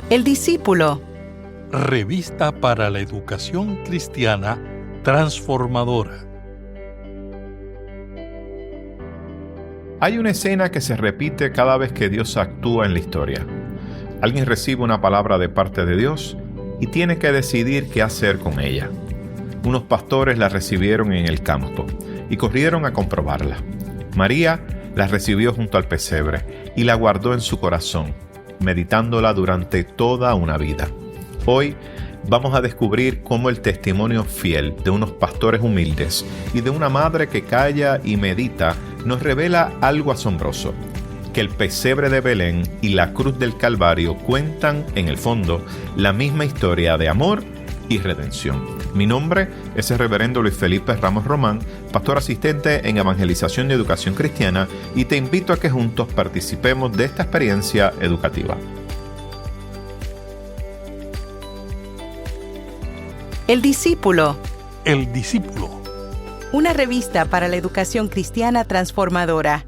El discípulo. Revista para la educación cristiana transformadora. Hay una escena que se repite cada vez que Dios actúa en la historia. Alguien recibe una palabra de parte de Dios y tiene que decidir qué hacer con ella. Unos pastores la recibieron en el campo y corrieron a comprobarla. María la recibió junto al pesebre y la guardó en su corazón, meditándola durante toda una vida. Hoy vamos a descubrir cómo el testimonio fiel de unos pastores humildes y de una madre que calla y medita nos revela algo asombroso: que el pesebre de Belén y la cruz del Calvario cuentan, en el fondo, la misma historia de amor y redención. Mi nombre es el reverendo Luis Felipe Ramos Román, pastor asistente en Evangelización y Educación Cristiana, y te invito a que juntos participemos de esta experiencia educativa. El discípulo. El discípulo. Una revista para la educación cristiana transformadora.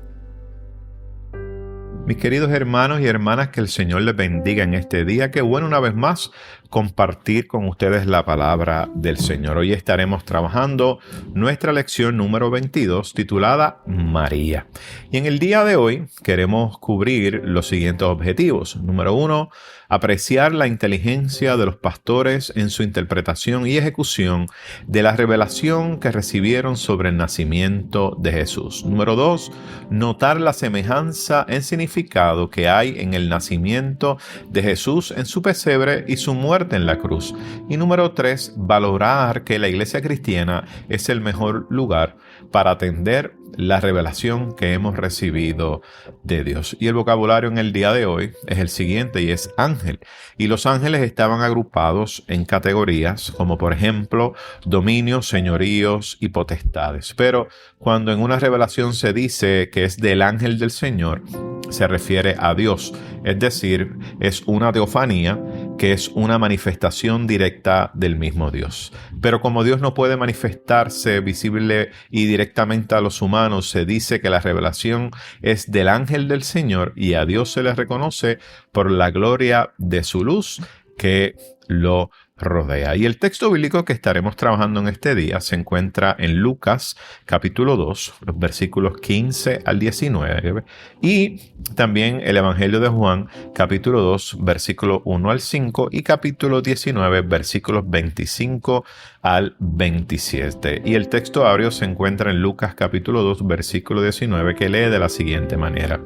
Mis queridos hermanos y hermanas, que el Señor les bendiga en este día. Qué bueno una vez más compartir con ustedes la palabra del Señor. Hoy estaremos trabajando nuestra lección número 22 titulada María. Y en el día de hoy queremos cubrir los siguientes objetivos. Número 1, apreciar la inteligencia de los pastores en su interpretación y ejecución de la revelación que recibieron sobre el nacimiento de Jesús. Número 2, notar la semejanza en significado que hay en el nacimiento de Jesús en su pesebre y su muerte en la cruz. Y número 3, valorar que la iglesia cristiana es el mejor lugar para atender la revelación que hemos recibido de Dios. Y el vocabulario en el día de hoy es el siguiente, y es ángel. Y los ángeles estaban agrupados en categorías como, por ejemplo, dominios, señoríos y potestades. Pero cuando en una revelación se dice que es del ángel del Señor, se refiere a Dios. Es decir, es una teofanía, que es una manifestación directa del mismo Dios. Pero como Dios no puede manifestarse visible y directamente a los humanos, se dice que la revelación es del ángel del Señor y a Dios se le reconoce por la gloria de su luz que lo rodea. Y el texto bíblico que estaremos trabajando en este día se encuentra en Lucas capítulo 2, los versículos 15 al 19, y también el Evangelio de Juan capítulo 2, versículo 1 al 5, y capítulo 19, versículos 25 al 27. Y el texto áureo se encuentra en Lucas capítulo 2, versículo 19, que lee de la siguiente manera: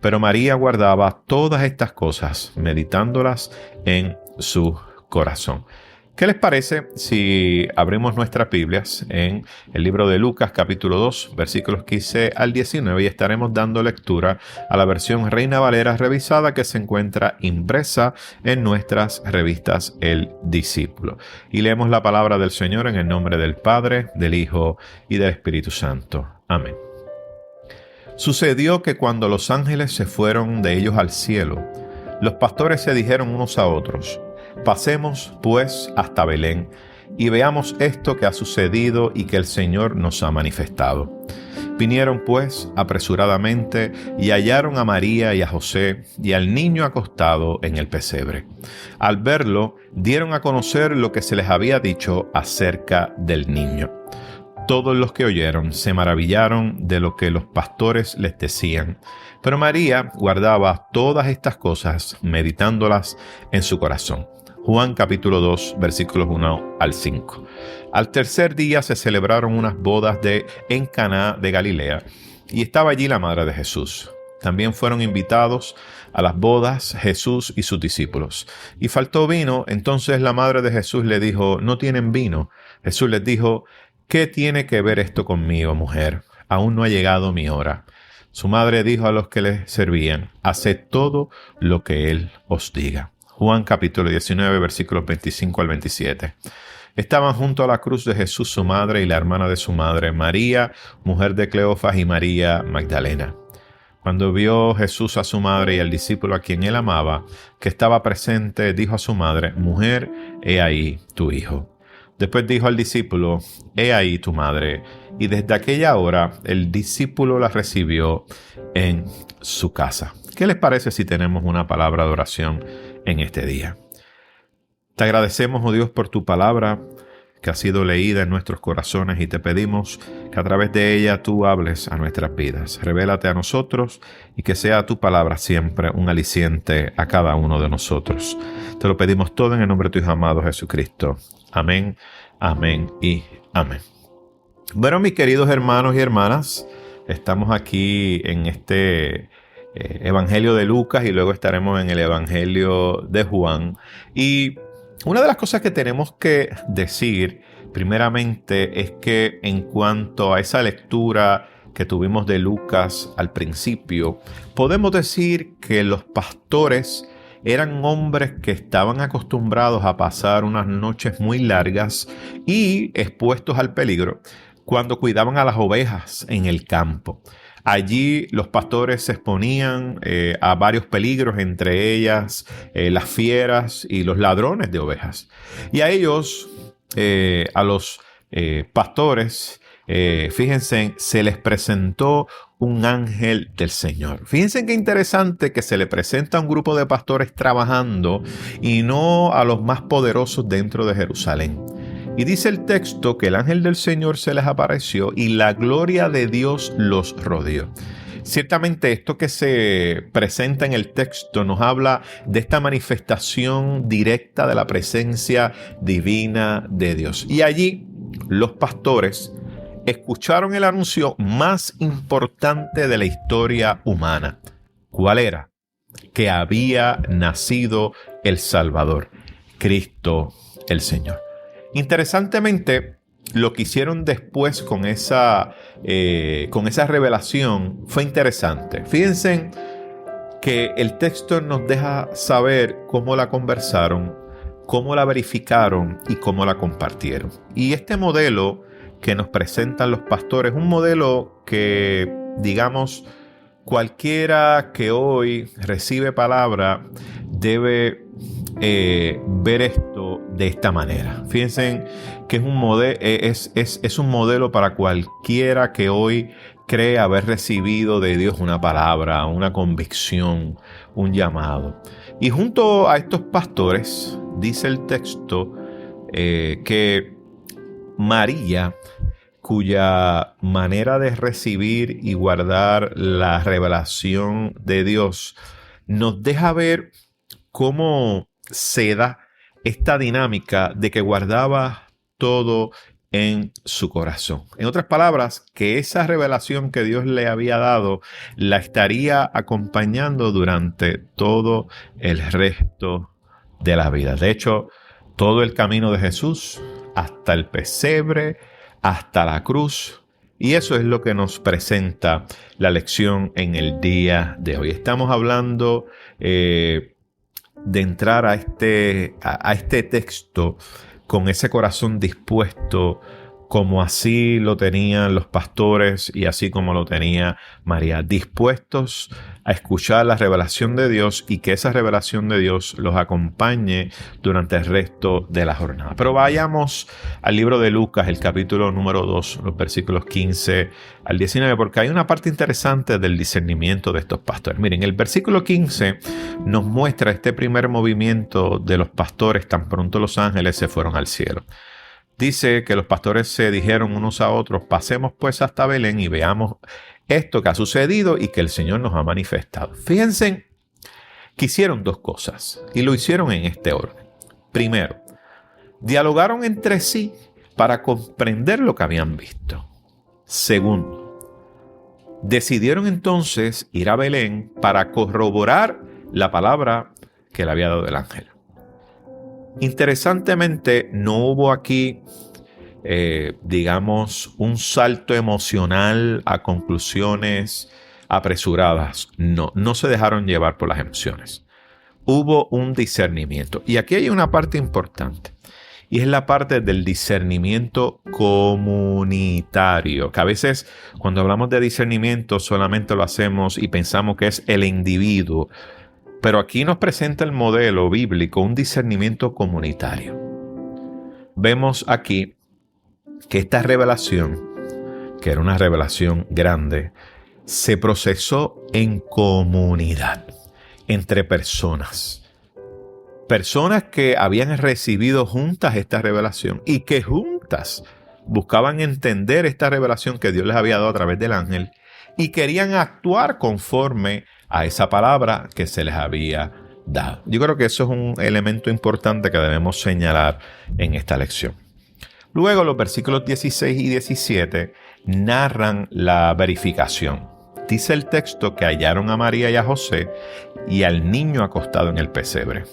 Pero María guardaba todas estas cosas, meditándolas en su corazón. ¿Qué les parece si abrimos nuestras Biblias en el libro de Lucas capítulo 2, versículos 15 al 19, y estaremos dando lectura a la versión Reina Valera revisada que se encuentra impresa en nuestras revistas El Discípulo? Y leemos la palabra del Señor en el nombre del Padre, del Hijo y del Espíritu Santo. Amén. Sucedió que cuando los ángeles se fueron de ellos al cielo, los pastores se dijeron unos a otros: Pasemos, pues, hasta Belén, y veamos esto que ha sucedido y que el Señor nos ha manifestado. Vinieron, pues, apresuradamente, y hallaron a María y a José, y al niño acostado en el pesebre. Al verlo, dieron a conocer lo que se les había dicho acerca del niño. Todos los que oyeron se maravillaron de lo que los pastores les decían. Pero María guardaba todas estas cosas, meditándolas en su corazón. Juan capítulo 2, versículos 1 al 5. Al tercer día se celebraron unas bodas en Caná de Galilea, y estaba allí la madre de Jesús. También fueron invitados a las bodas Jesús y sus discípulos. Y faltó vino, entonces la madre de Jesús le dijo: ¿No tienen vino? Jesús les dijo: ¿Qué tiene que ver esto conmigo, mujer? Aún no ha llegado mi hora. Su madre dijo a los que le servían: Haced todo lo que él os diga. Juan capítulo 19, versículos 25 al 27. Estaban junto a la cruz de Jesús su madre y la hermana de su madre, María, mujer de Cleofas, y María Magdalena. Cuando vio Jesús a su madre y al discípulo a quien él amaba, que estaba presente, dijo a su madre: Mujer, he ahí tu hijo. Después dijo al discípulo: He ahí tu madre. Y desde aquella hora el discípulo la recibió en su casa. ¿Qué les parece si tenemos una palabra de oración en este día? Te agradecemos, oh Dios, por tu palabra que ha sido leída en nuestros corazones y te pedimos que a través de ella tú hables a nuestras vidas. Revélate a nosotros y que sea tu palabra siempre un aliciente a cada uno de nosotros. Te lo pedimos todo en el nombre de tu Hijo amado Jesucristo. Amén, amén y amén. Bueno, mis queridos hermanos y hermanas, estamos aquí en este Evangelio de Lucas y luego estaremos en el Evangelio de Juan. Y una de las cosas que tenemos que decir primeramente es que en cuanto a esa lectura que tuvimos de Lucas al principio, podemos decir que los pastores eran hombres que estaban acostumbrados a pasar unas noches muy largas y expuestos al peligro cuando cuidaban a las ovejas en el campo. Allí los pastores se exponían a varios peligros, entre ellas las fieras y los ladrones de ovejas. Y a ellos, a los pastores, fíjense, se les presentó un ángel del Señor. Fíjense qué interesante que se le presenta a un grupo de pastores trabajando y no a los más poderosos dentro de Jerusalén. Y dice el texto que el ángel del Señor se les apareció y la gloria de Dios los rodeó. Ciertamente esto que se presenta en el texto nos habla de esta manifestación directa de la presencia divina de Dios. Y allí los pastores escucharon el anuncio más importante de la historia humana. ¿Cuál era? Que había nacido el Salvador, Cristo el Señor. Interesantemente, lo que hicieron después con esa revelación fue interesante. Fíjense que el texto nos deja saber cómo la conversaron, cómo la verificaron y cómo la compartieron. Y este modelo que nos presentan los pastores, un modelo que, digamos, cualquiera que hoy recibe palabra debe ver esto de esta manera. Fíjense que es un modelo para cualquiera que hoy cree haber recibido de Dios una palabra, una convicción, un llamado. Y junto a estos pastores, dice el texto que María, cuya manera de recibir y guardar la revelación de Dios nos deja ver cómo se da esta dinámica de que guardaba todo en su corazón. En otras palabras, que esa revelación que Dios le había dado la estaría acompañando durante todo el resto de la vida. De hecho, todo el camino de Jesús, hasta el pesebre, hasta la cruz. Y eso es lo que nos presenta la lección en el día de hoy. Estamos hablando de entrar a este texto con ese corazón dispuesto, como así lo tenían los pastores y así como lo tenía María, dispuestos a escuchar la revelación de Dios y que esa revelación de Dios los acompañe durante el resto de la jornada. Pero vayamos al libro de Lucas, el capítulo número 2, los versículos 15 al 19, porque hay una parte interesante del discernimiento de estos pastores. Miren, el versículo 15 nos muestra este primer movimiento de los pastores tan pronto los ángeles se fueron al cielo. Dice que los pastores se dijeron unos a otros: pasemos pues hasta Belén y veamos esto que ha sucedido y que el Señor nos ha manifestado. Fíjense que hicieron dos cosas y lo hicieron en este orden. Primero, dialogaron entre sí para comprender lo que habían visto. Segundo, decidieron entonces ir a Belén para corroborar la palabra que le había dado el ángel. Interesantemente, no hubo aquí, digamos, un salto emocional a conclusiones apresuradas. No se dejaron llevar por las emociones. Hubo un discernimiento. Y aquí hay una parte importante. Y es la parte del discernimiento comunitario. Que a veces cuando hablamos de discernimiento solamente lo hacemos y pensamos que es el individuo. Pero aquí nos presenta el modelo bíblico, un discernimiento comunitario. Vemos aquí que esta revelación, que era una revelación grande, se procesó en comunidad, entre personas. Personas que habían recibido juntas esta revelación y que juntas buscaban entender esta revelación que Dios les había dado a través del ángel y querían actuar conforme a esa palabra que se les había dado. Yo creo que eso es un elemento importante que debemos señalar en esta lección. Luego, los versículos 16 y 17 narran la verificación. Dice el texto que hallaron a María y a José y al niño acostado en el pesebre.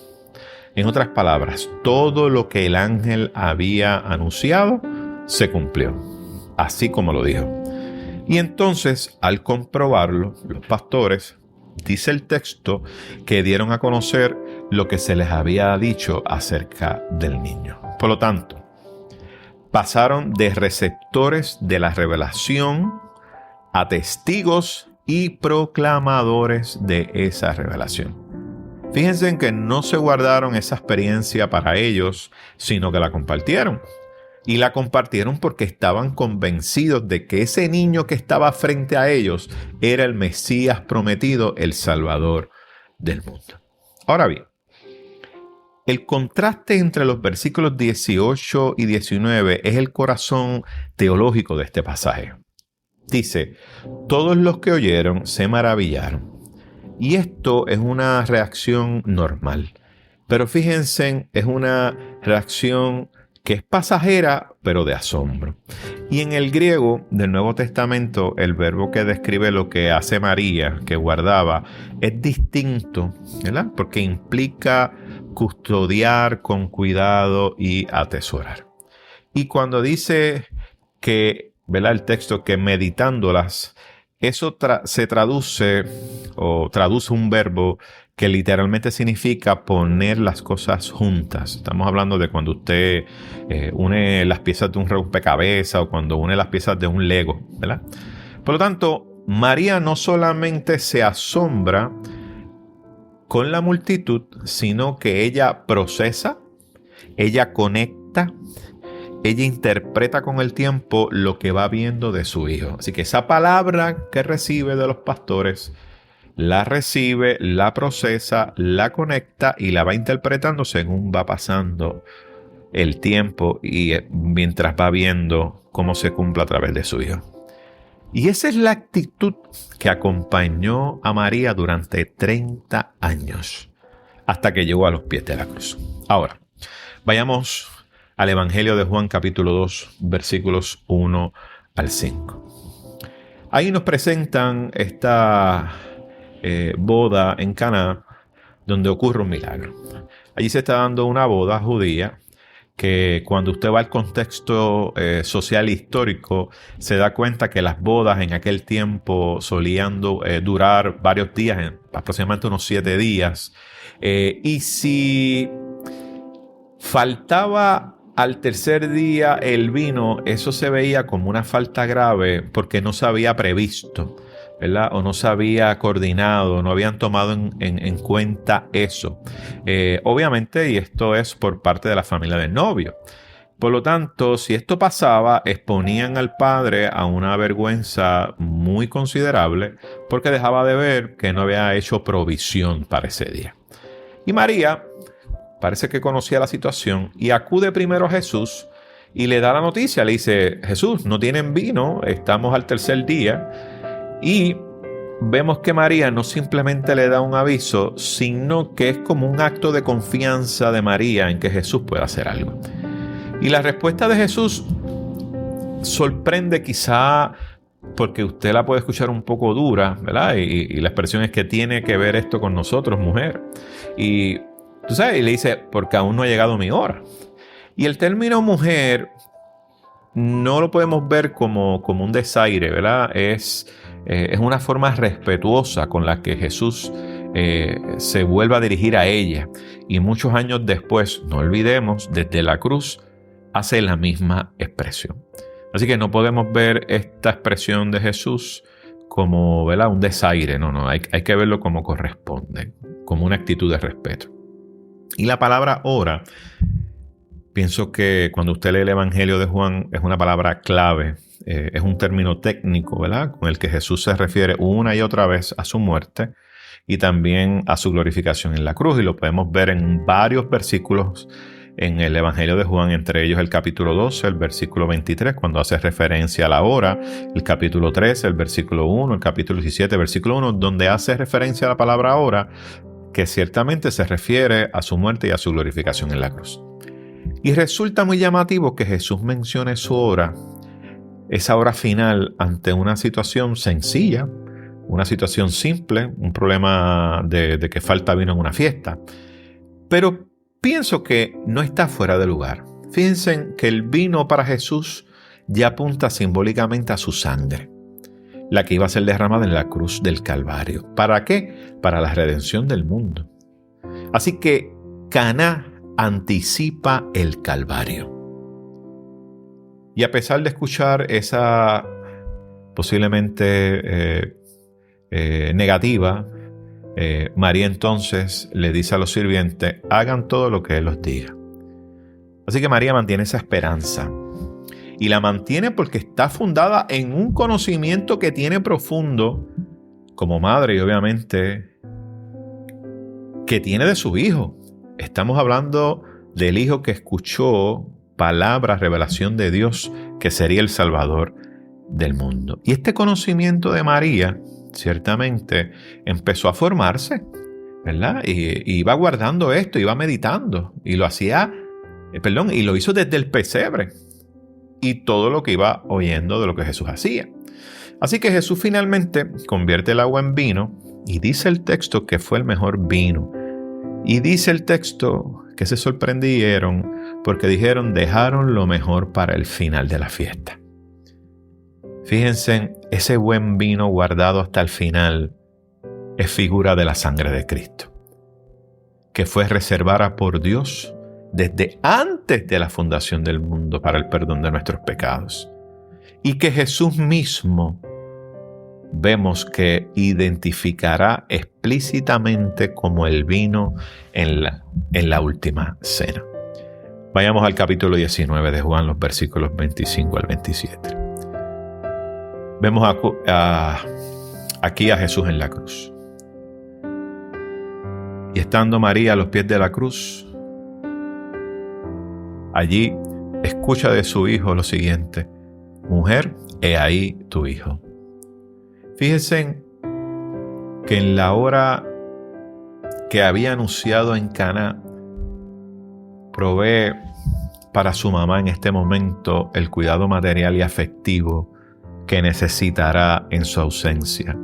En otras palabras, todo lo que el ángel había anunciado se cumplió, así como lo dijo. Y entonces, al comprobarlo, los pastores, dice el texto, que dieron a conocer lo que se les había dicho acerca del niño. Por lo tanto, pasaron de receptores de la revelación a testigos y proclamadores de esa revelación. Fíjense en que no se guardaron esa experiencia para ellos, sino que la compartieron. Y la compartieron porque estaban convencidos de que ese niño que estaba frente a ellos era el Mesías prometido, el Salvador del mundo. Ahora bien, el contraste entre los versículos 18 y 19 es el corazón teológico de este pasaje. Dice, todos los que oyeron se maravillaron. Y esto es una reacción normal. Pero fíjense, es una reacción que es pasajera, pero de asombro. Y en el griego del Nuevo Testamento, el verbo que describe lo que hace María, que guardaba, es distinto, ¿verdad? Porque implica custodiar con cuidado y atesorar. Y cuando dice que, ¿verdad? El texto que meditándolas, eso se traduce un verbo que literalmente significa poner las cosas juntas. Estamos hablando de cuando usted une las piezas de un rompecabezas o cuando une las piezas de un Lego, ¿verdad? Por lo tanto, María no solamente se asombra con la multitud, sino que ella procesa, ella conecta, ella interpreta con el tiempo lo que va viendo de su hijo. Así que esa palabra que recibe de los pastores, la recibe, la procesa, la conecta y la va interpretando según va pasando el tiempo y mientras va viendo cómo se cumple a través de su hijo. Y esa es la actitud que acompañó a María durante 30 años, hasta que llegó a los pies de la cruz. Ahora, vayamos al Evangelio de Juan capítulo 2, versículos 1 al 5. Ahí nos presentan esta boda en Caná, donde ocurre un milagro. Allí se está dando una boda judía que cuando usted va al contexto social e histórico, se da cuenta que las bodas en aquel tiempo solían durar varios días, aproximadamente unos 7 días. Y si faltaba al tercer día el vino, eso se veía como una falta grave porque no se había previsto, ¿verdad? O no se había coordinado, no habían tomado en cuenta eso. Obviamente, y esto es por parte de la familia del novio. Por lo tanto, si esto pasaba, exponían al padre a una vergüenza muy considerable porque dejaba de ver que no había hecho provisión para ese día. Y María parece que conocía la situación y acude primero a Jesús y le da la noticia. Le dice, Jesús, no tienen vino, estamos al tercer día. Y vemos que María no simplemente le da un aviso, sino que es como un acto de confianza de María en que Jesús puede hacer algo. Y la respuesta de Jesús sorprende quizá porque usted la puede escuchar un poco dura, ¿verdad? Y la expresión es que tiene que ver esto con nosotros, mujer. Y tú sabes, y le dice, porque aún no ha llegado mi hora. Y el término mujer no lo podemos ver como un desaire, ¿verdad? Es una forma respetuosa con la que Jesús se vuelve a dirigir a ella. Y muchos años después, no olvidemos, desde la cruz hace la misma expresión. Así que no podemos ver esta expresión de Jesús como, ¿verdad?, un desaire. No, hay que verlo como corresponde, como una actitud de respeto. Y la palabra hora, pienso que cuando usted lee el Evangelio de Juan, es una palabra clave es un término técnico, ¿verdad?, con el que Jesús se refiere una y otra vez a su muerte y también a su glorificación en la cruz. Y lo podemos ver en varios versículos en el Evangelio de Juan, entre ellos el capítulo 12, el versículo 23, cuando hace referencia a la hora, el capítulo 13, el versículo 1, el capítulo 17, versículo 1, donde hace referencia a la palabra hora, que ciertamente se refiere a su muerte y a su glorificación en la cruz. Y resulta muy llamativo que Jesús mencione su hora, esa hora final, ante una situación sencilla, una situación simple, un problema de que falta vino en una fiesta. Pero pienso que no está fuera de lugar. Fíjense que el vino para Jesús ya apunta simbólicamente a su sangre, la que iba a ser derramada en la cruz del Calvario. ¿Para qué? Para la redención del mundo. Así que Caná anticipa el Calvario. Y a pesar de escuchar esa posiblemente negativa, María entonces le dice a los sirvientes: hagan todo lo que Él los diga. Así que María mantiene esa esperanza. Y la mantiene porque está fundada en un conocimiento que tiene profundo como madre y obviamente que tiene de su hijo. Estamos hablando del hijo que escuchó palabra, revelación de Dios, que sería el Salvador del mundo. Y este conocimiento de María ciertamente empezó a formarse, ¿verdad? Y iba guardando esto, iba meditando y lo hacía, y lo hizo desde el pesebre y todo lo que iba oyendo de lo que Jesús hacía. Así que Jesús finalmente convierte el agua en vino y dice el texto que fue el mejor vino. Y dice el texto que se sorprendieron porque dijeron: dejaron lo mejor para el final de la fiesta. Fíjense, ese buen vino guardado hasta el final es figura de la sangre de Cristo, que fue reservada por Dios desde antes de la fundación del mundo para el perdón de nuestros pecados. Y que Jesús mismo vemos que identificará explícitamente como el vino en la última cena. Vayamos al capítulo 19 de Juan, los versículos 25 al 27. Vemos aquí a Jesús en la cruz. Y estando María a los pies de la cruz, allí escucha de su hijo lo siguiente: mujer, he ahí tu hijo. Fíjense que en la hora que había anunciado en Caná, provee para su mamá en este momento el cuidado material y afectivo que necesitará en su ausencia.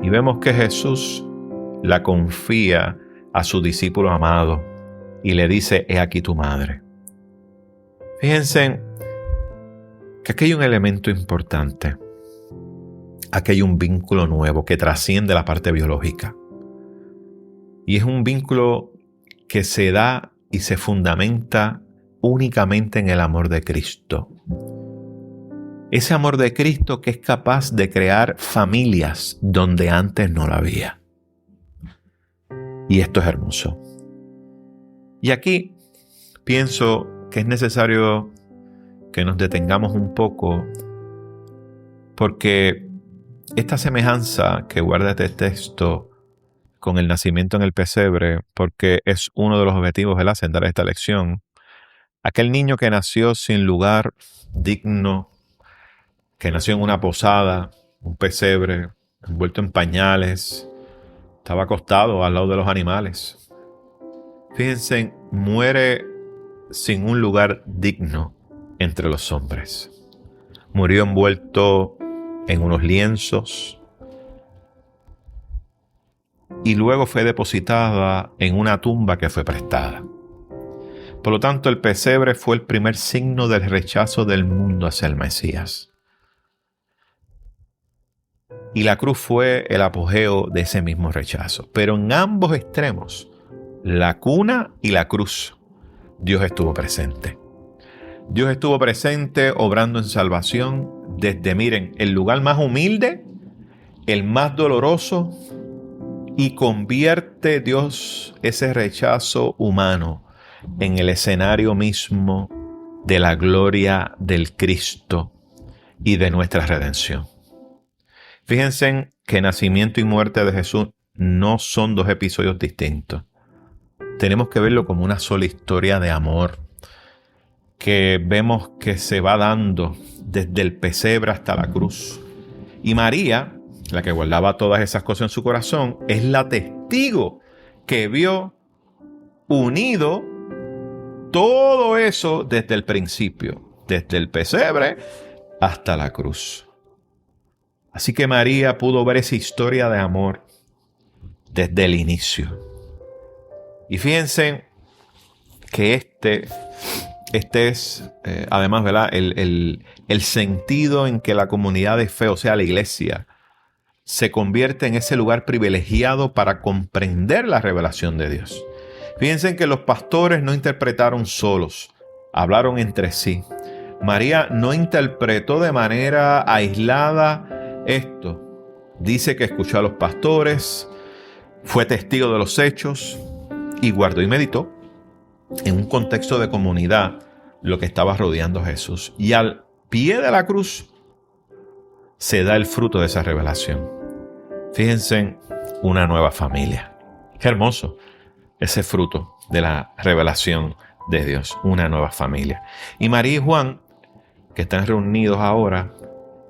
Y vemos que Jesús la confía a su discípulo amado y le dice: he aquí tu madre. Fíjense que aquí hay un elemento importante. Aquí hay un vínculo nuevo que trasciende la parte biológica. Y es un vínculo que se da y se fundamenta únicamente en el amor de Cristo. Ese amor de Cristo que es capaz de crear familias donde antes no la había. Y esto es hermoso. Y aquí pienso que es necesario que nos detengamos un poco, porque esta semejanza que guarda este texto con el nacimiento en el pesebre, porque es uno de los objetivos de la senda de esta lección. Aquel niño que nació sin lugar digno, que nació en una posada, un pesebre, envuelto en pañales, estaba acostado al lado de los animales. Fíjense, muere sin un lugar digno entre los hombres. Murió envuelto en unos lienzos y luego fue depositada en una tumba que fue prestada. Por lo tanto, el pesebre fue el primer signo del rechazo del mundo hacia el Mesías. Y la cruz fue el apogeo de ese mismo rechazo. Pero en ambos extremos, la cuna y la cruz, Dios estuvo presente. Dios estuvo presente obrando en salvación desde, miren, el lugar más humilde, el más doloroso, y convierte Dios ese rechazo humano en el escenario mismo de la gloria del Cristo, y de nuestra redención. Fíjense que nacimiento y muerte de Jesús no son dos episodios distintos. Tenemos que verlo como una sola historia de amor que vemos que se va dando desde el pesebre hasta la cruz. Y María, la que guardaba todas esas cosas en su corazón, es la testigo que vio unido todo eso desde el principio, desde el pesebre hasta la cruz. Así que María pudo ver esa historia de amor desde el inicio. Y fíjense que este es, además, ¿verdad?, el sentido en que la comunidad de fe, o sea, la iglesia, se convierte en ese lugar privilegiado para comprender la revelación de Dios. Fíjense que los pastores no interpretaron solos, hablaron entre sí. María no interpretó de manera aislada esto. Dice que escuchó a los pastores, fue testigo de los hechos y guardó y meditó en un contexto de comunidad lo que estaba rodeando a Jesús. Y al pie de la cruz se da el fruto de esa revelación. Fíjense, una nueva familia. Qué hermoso ese fruto de la revelación de Dios, una nueva familia. Y María y Juan, que están reunidos ahora,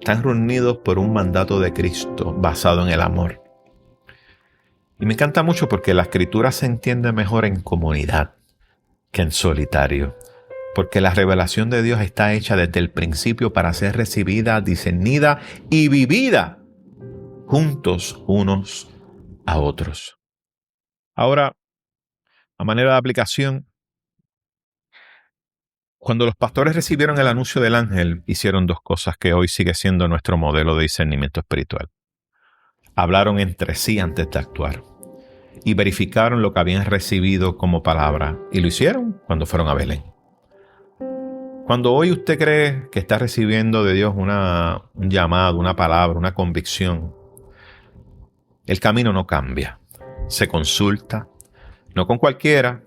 están reunidos por un mandato de Cristo basado en el amor. Y me encanta mucho porque la escritura se entiende mejor en comunidad que en solitario. Porque la revelación de Dios está hecha desde el principio para ser recibida, discernida y vivida juntos unos a otros. Ahora, a manera de aplicación, cuando los pastores recibieron el anuncio del ángel, hicieron dos cosas que hoy sigue siendo nuestro modelo de discernimiento espiritual. Hablaron entre sí antes de actuar y verificaron lo que habían recibido como palabra, y lo hicieron cuando fueron a Belén. Cuando hoy usted cree que está recibiendo de Dios un llamado, una palabra, una convicción, el camino no cambia. Se consulta, no con cualquiera,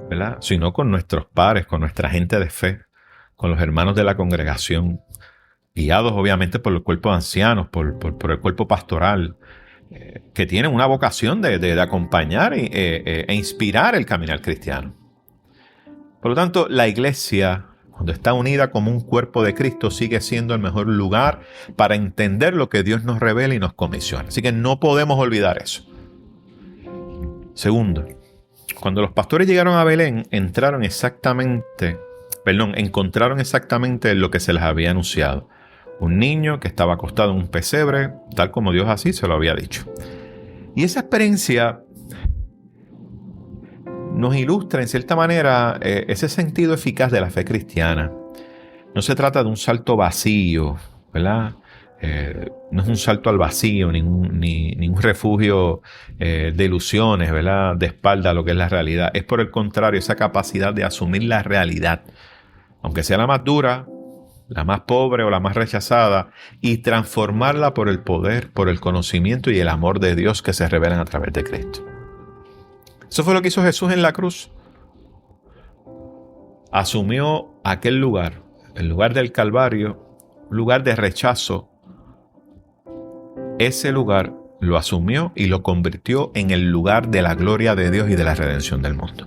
¿verdad?, sino con nuestros pares, con nuestra gente de fe, con los hermanos de la congregación, guiados obviamente por el cuerpo de ancianos, por el cuerpo pastoral, que tienen una vocación de acompañar e inspirar el caminar cristiano. Por lo tanto, la iglesia, cuando está unida como un cuerpo de Cristo, sigue siendo el mejor lugar para entender lo que Dios nos revela y nos comisiona. Así que no podemos olvidar eso. Segundo, cuando los pastores llegaron a Belén, encontraron exactamente lo que se les había anunciado. Un niño que estaba acostado en un pesebre, tal como Dios así se lo había dicho. Y esa experiencia nos ilustra en cierta manera ese sentido eficaz de la fe cristiana. No se trata de un salto vacío, ¿verdad? No es un salto al vacío, ningún refugio de ilusiones, ¿verdad?, de espalda a lo que es la realidad. Es por el contrario, esa capacidad de asumir la realidad, aunque sea la más dura, la más pobre o la más rechazada, y transformarla por el poder, por el conocimiento y el amor de Dios que se revelan a través de Cristo. Eso fue lo que hizo Jesús en la cruz. Asumió aquel lugar, el lugar del Calvario, un lugar de rechazo. Ese lugar lo asumió y lo convirtió en el lugar de la gloria de Dios y de la redención del mundo.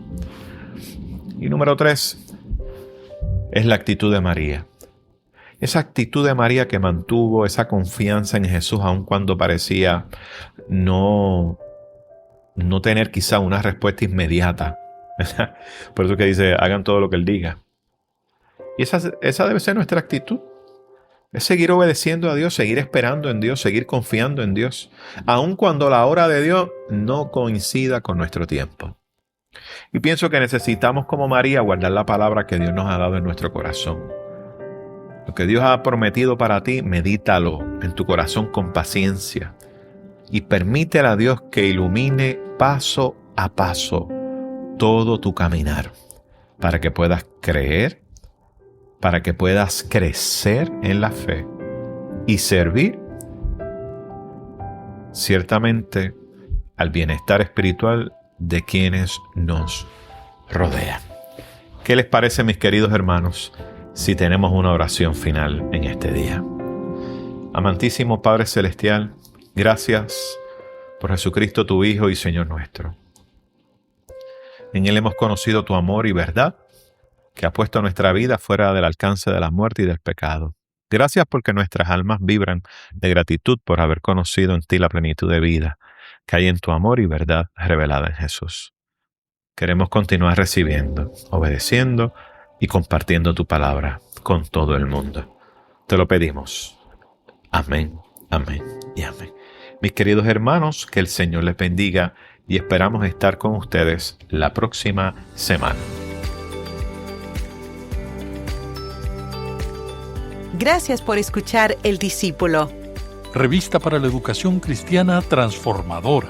Y número 3 es la actitud de María. Esa actitud de María que mantuvo esa confianza en Jesús aun cuando parecía no tener quizá una respuesta inmediata. Por eso que dice, hagan todo lo que Él diga. Y esa debe ser nuestra actitud. Es seguir obedeciendo a Dios, seguir esperando en Dios, seguir confiando en Dios, aun cuando la hora de Dios no coincida con nuestro tiempo. Y pienso que necesitamos, como María, guardar la palabra que Dios nos ha dado en nuestro corazón. Lo que Dios ha prometido para ti, medítalo en tu corazón con paciencia y permítele a Dios que ilumine paso a paso todo tu caminar para que puedas creer, para que puedas crecer en la fe y servir ciertamente al bienestar espiritual de quienes nos rodean. ¿Qué les parece, mis queridos hermanos, si tenemos una oración final en este día. Amantísimo Padre Celestial, gracias por Jesucristo, tu Hijo y Señor nuestro. En Él hemos conocido tu amor y verdad, que ha puesto nuestra vida fuera del alcance de la muerte y del pecado. Gracias porque nuestras almas vibran de gratitud por haber conocido en ti la plenitud de vida que hay en tu amor y verdad revelada en Jesús. Queremos continuar recibiendo, obedeciendo y compartiendo tu palabra con todo el mundo. Te lo pedimos. Amén, amén y amén. Mis queridos hermanos, que el Señor les bendiga y esperamos estar con ustedes la próxima semana. Gracias por escuchar El Discípulo. Revista para la educación cristiana transformadora.